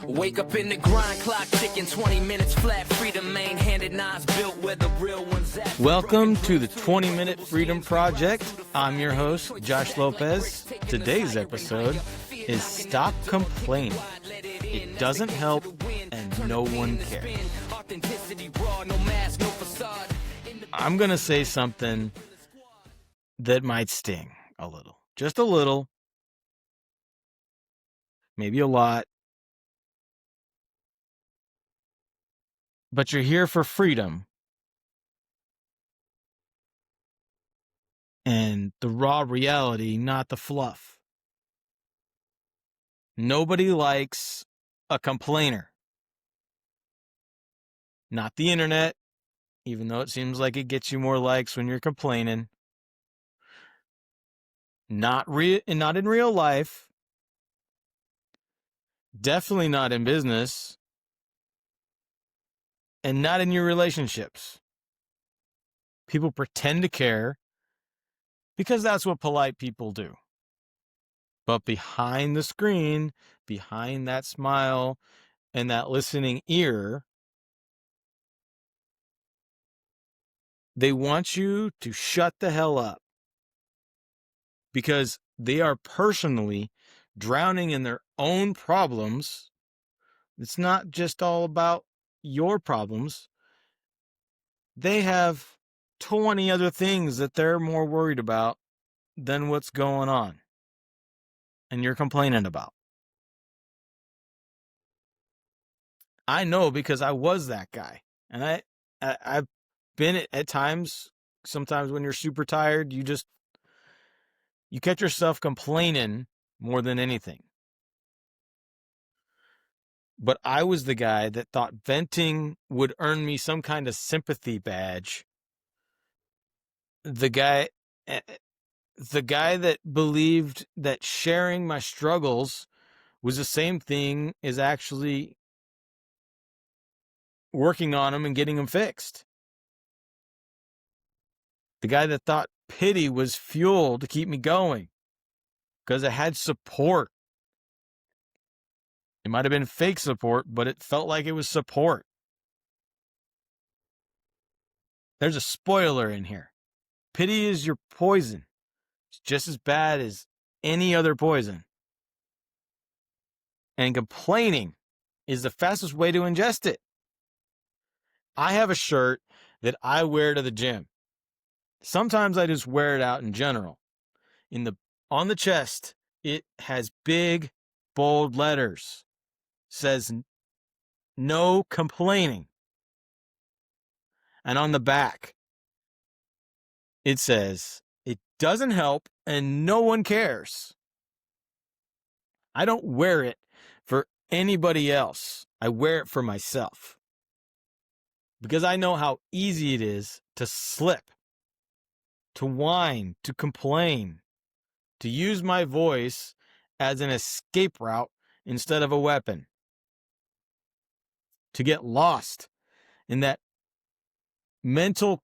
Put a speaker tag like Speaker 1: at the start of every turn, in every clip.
Speaker 1: Wake up in the grind, clock ticking, 20 minutes flat, freedom main-handed, knives built where the real ones at.
Speaker 2: Welcome to the 20-Minute Freedom Project. I'm your host, Josh Lopez. Today's episode is Stop Complaining. It doesn't help and no one cares. I'm going to say something that might sting a little. Just a little. Maybe a lot. But you're here for freedom. And the raw reality, not the fluff. Nobody likes a complainer. Not the internet, even though it seems like it gets you more likes when you're complaining. Not in real life. Definitely not in business. And not in your relationships. People pretend to care because that's what polite people do. But behind the screen, behind that smile and that listening ear, they want you to shut the hell up because they are personally drowning in their own problems. It's not just all about your problems. They have 20 other things that they're more worried about than what's going on and you're complaining about. I know because I was that guy. And I've been at times, sometimes when you're super tired, you catch yourself complaining more than anything. But I was the guy that thought venting would earn me some kind of sympathy badge. The guy that believed that sharing my struggles was the same thing as actually working on them and getting them fixed. The guy that thought pity was fuel to keep me going because it had support. It might have been fake support, but it felt like it was support. There's a spoiler in here. Pity is your poison. It's just as bad as any other poison. And complaining is the fastest way to ingest it. I have a shirt that I wear to the gym. Sometimes I just wear it out in general. On the chest, it has big, bold letters. Says no complaining. And on the back, it says it doesn't help and no one cares. I don't wear it for anybody else. I wear it for myself. Because I know how easy it is to slip, to whine, to complain, to use my voice as an escape route instead of a weapon, to get lost in that mental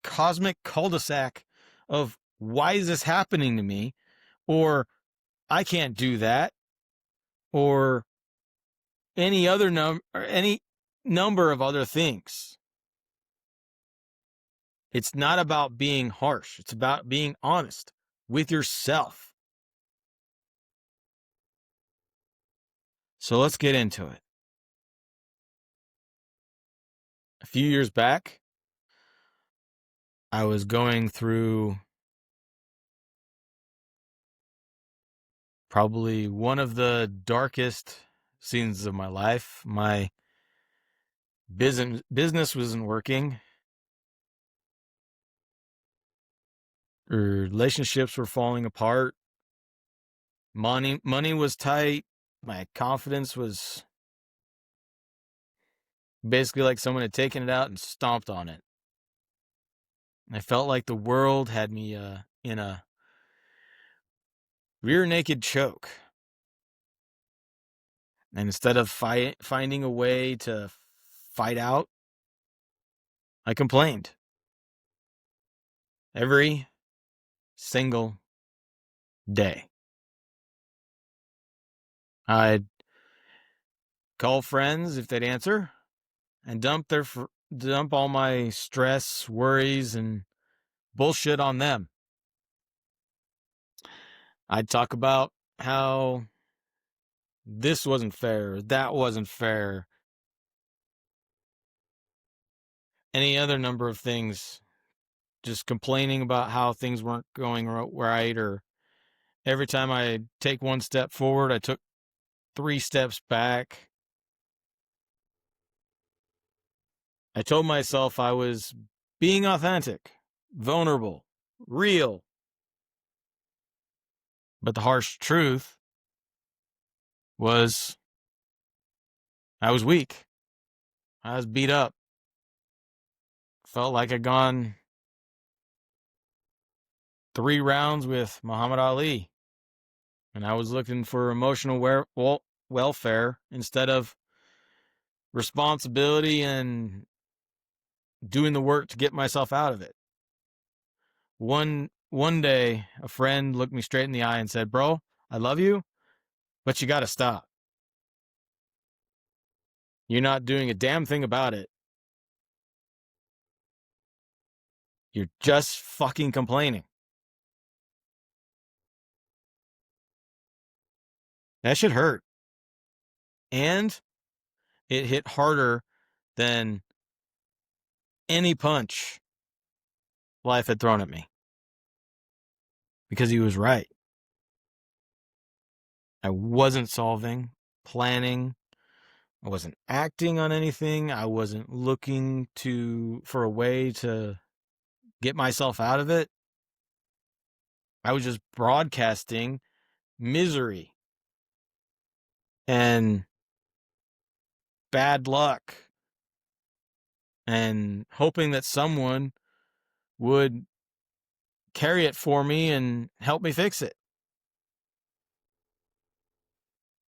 Speaker 2: cosmic cul-de-sac of why is this happening to me, or I can't do that, or any number of other things. It's not about being harsh. It's about being honest with yourself. So let's get into it. A few years back, I was going through probably one of the darkest seasons of my life. My business wasn't working. Relationships were falling apart. Money was tight. My confidence was basically like someone had taken it out and stomped on it. I felt like the world had me in a rear naked choke. And instead of finding a way to fight out, I complained. Every single day. I'd call friends if they'd answer, and dump all my stress, worries, and bullshit on them. I'd talk about how this wasn't fair, that wasn't fair, any other number of things, just complaining about how things weren't going right, or every time I take one step forward, I took 3 steps back. I told myself I was being authentic, vulnerable, real. But the harsh truth was I was weak. I was beat up. Felt like I'd gone 3 rounds with Muhammad Ali. And I was looking for emotional welfare instead of responsibility and doing the work to get myself out of it. One day, a friend looked me straight in the eye and said, "Bro, I love you, but you got to stop. You're not doing a damn thing about it. You're just fucking complaining." That should hurt. And it hit harder than any punch life had thrown at me. Because he was right. I wasn't solving, planning. I wasn't acting on anything. I wasn't looking for a way to get myself out of it. I was just broadcasting misery and bad luck and hoping that someone would carry it for me and help me fix it.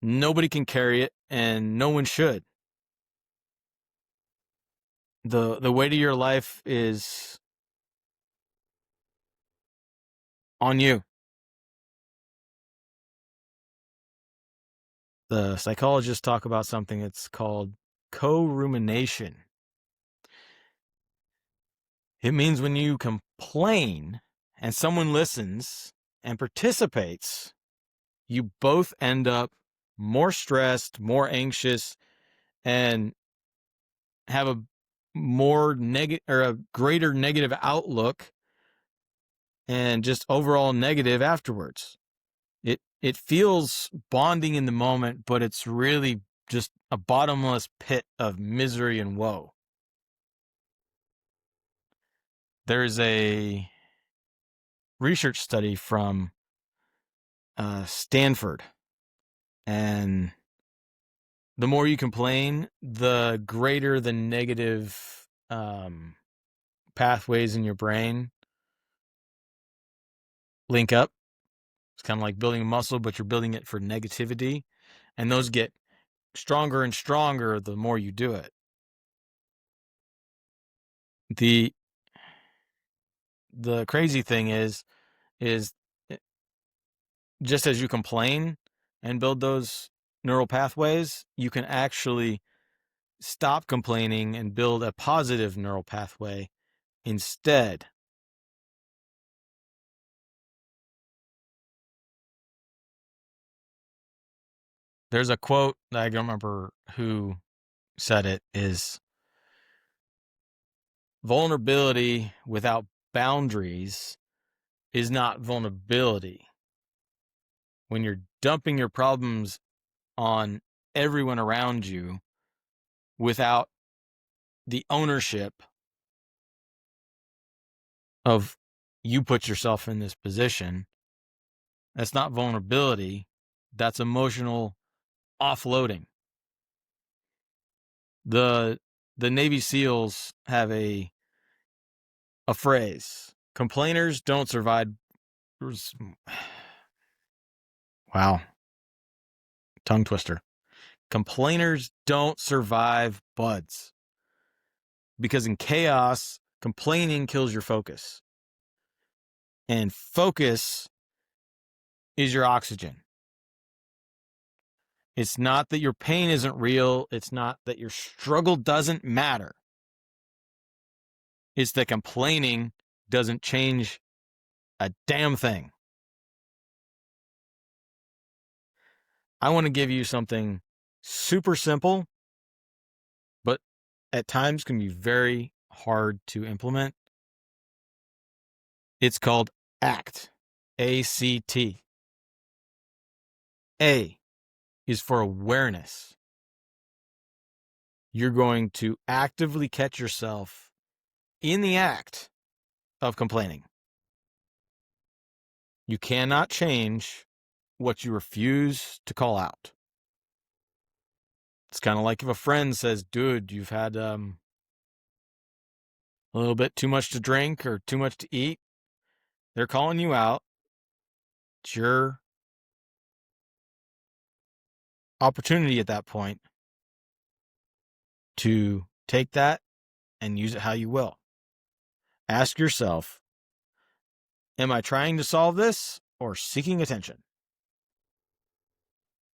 Speaker 2: Nobody can carry it, and no one should. The weight of your life is on you. The psychologists talk about something that's called co-rumination. It means when you complain and someone listens and participates, you both end up more stressed, more anxious, and have a more negative or a greater negative outlook and just overall negative afterwards. It feels bonding in the moment, but it's really just a bottomless pit of misery and woe. There's a research study from Stanford, and the more you complain, the greater the negative pathways in your brain link up. It's kind of like building a muscle, but you're building it for negativity, and those get stronger and stronger the more you do it. The crazy thing is just as you complain and build those neural pathways, you can actually stop complaining and build a positive neural pathway instead. There's a quote that I don't remember who said it, is vulnerability without boundaries is not vulnerability. When you're dumping your problems on everyone around you without the ownership of you put yourself in this position, that's not vulnerability. That's emotional offloading. The Navy SEALs have a phrase: complainers don't survive. Wow. Tongue twister. Complainers don't survive buds. Because in chaos, complaining kills your focus. And focus is your oxygen. It's not that your pain isn't real. It's not that your struggle doesn't matter. It's that complaining doesn't change a damn thing. I want to give you something super simple, but at times can be very hard to implement. It's called ACT. A-C-T. A is for awareness. You're going to actively catch yourself in the act of complaining. You cannot change what you refuse to call out. It's kind of like if a friend says, dude, you've had a little bit too much to drink or too much to eat. They're calling you out. It's your opportunity at that point to take that and use it how you will. Ask yourself, am I trying to solve this or seeking attention?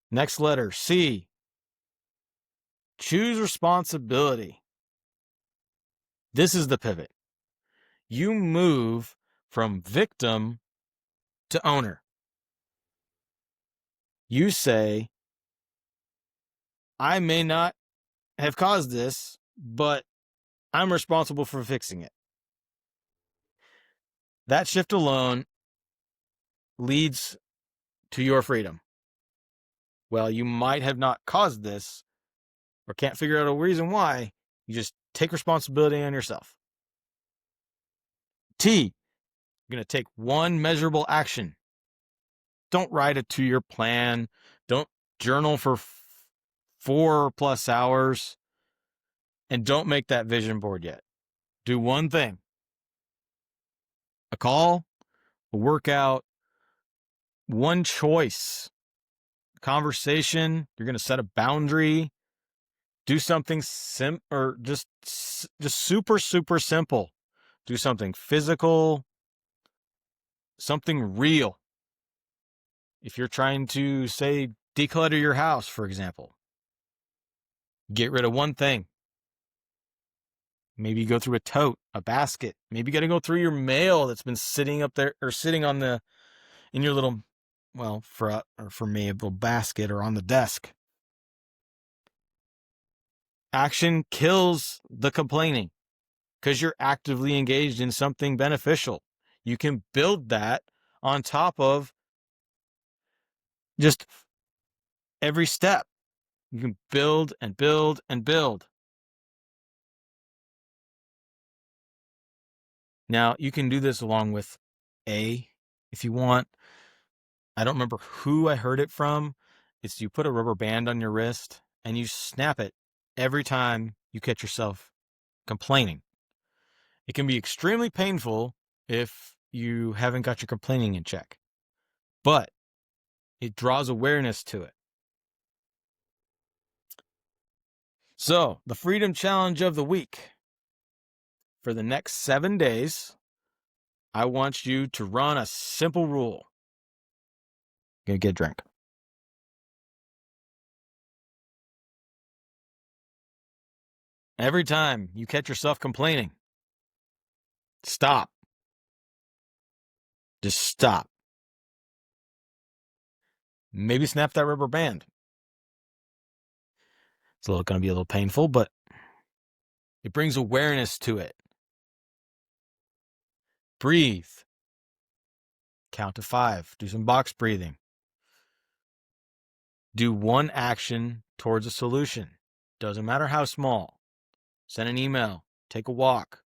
Speaker 2: Next letter, C. Choose responsibility. This is the pivot. You move from victim to owner. You say, I may not have caused this, but I'm responsible for fixing it. That shift alone leads to your freedom. Well, you might have not caused this or can't figure out a reason why. You just take responsibility on yourself. T, you're going to take one measurable action. Don't write a 2-year plan. Don't journal for 4+ hours. And don't make that vision board yet. Do one thing. A call, a workout, one choice, a conversation. You're going to set a boundary. Do something or just super, super simple. Do something physical, something real. If you're trying to, say, declutter your house, for example, get rid of one thing. Maybe you go through a tote, a basket. Maybe you got to go through your mail that's been sitting up there or sitting in your little, well, for me, a little basket or on the desk. Action kills the complaining because you're actively engaged in something beneficial. You can build that on top of just every step. You can build and build and build. Now, you can do this along with A if you want. I don't remember who I heard it from. It's you put a rubber band on your wrist and you snap it every time you catch yourself complaining. It can be extremely painful if you haven't got your complaining in check, but it draws awareness to it. So, the Freedom Challenge of the week. For the next 7 days, I want you to run a simple rule. Gonna get a drink. Every time you catch yourself complaining, stop. Just stop. Maybe snap that rubber band. It's going to be a little painful, but it brings awareness to it. Breathe. Count to 5. Do some box breathing. Do one action towards a solution. Doesn't matter how small. Send an email. Take a walk.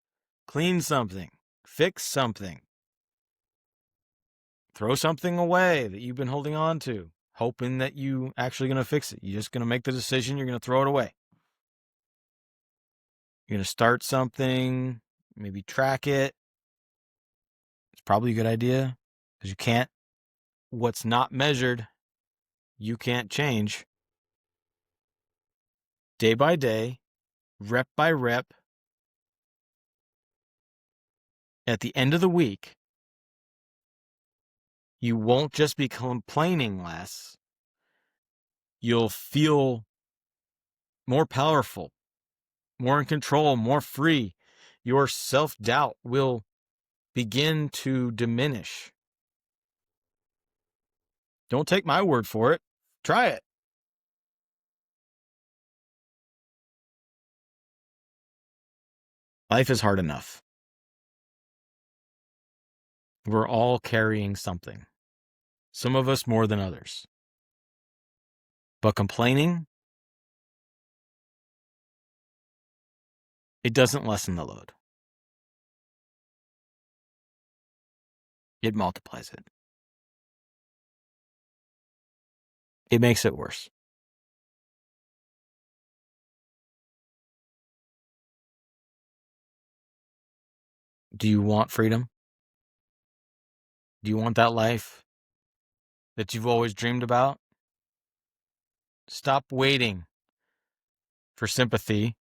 Speaker 2: Clean something. Fix something. Throw something away that you've been holding on to, hoping that you actually going to fix it. You're just going to make the decision. You're going to throw it away. You're going to start something, maybe track it. It's probably a good idea because you can't, what's not measured, you can't change. Day by day, rep by rep. At the end of the week, you won't just be complaining less. You'll feel more powerful, more in control, more free. Your self-doubt will begin to diminish. Don't take my word for it. Try it. Life is hard enough. We're all carrying something. Some of us more than others. But complaining, it doesn't lessen the load. It multiplies it. It makes it worse. Do you want freedom? Do you want that life that you've always dreamed about? Stop waiting for sympathy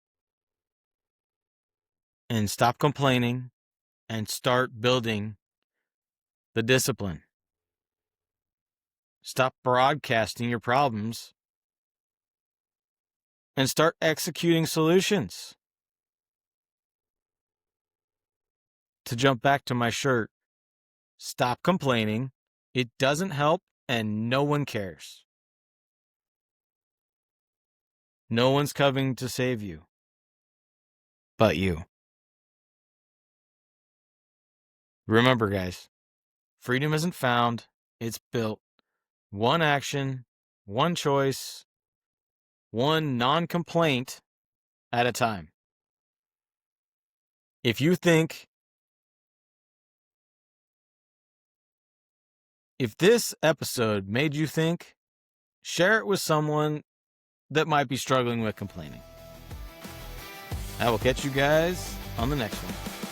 Speaker 2: and stop complaining and start building the discipline. Stop broadcasting your problems and start executing solutions. To jump back to my shirt, stop complaining. It doesn't help and no one cares. No one's coming to save you but you. Remember, guys, freedom isn't found, it's built. One action, one choice, one non-complaint at a time. If this episode made you think, share it with someone that might be struggling with complaining. I will catch you guys on the next one.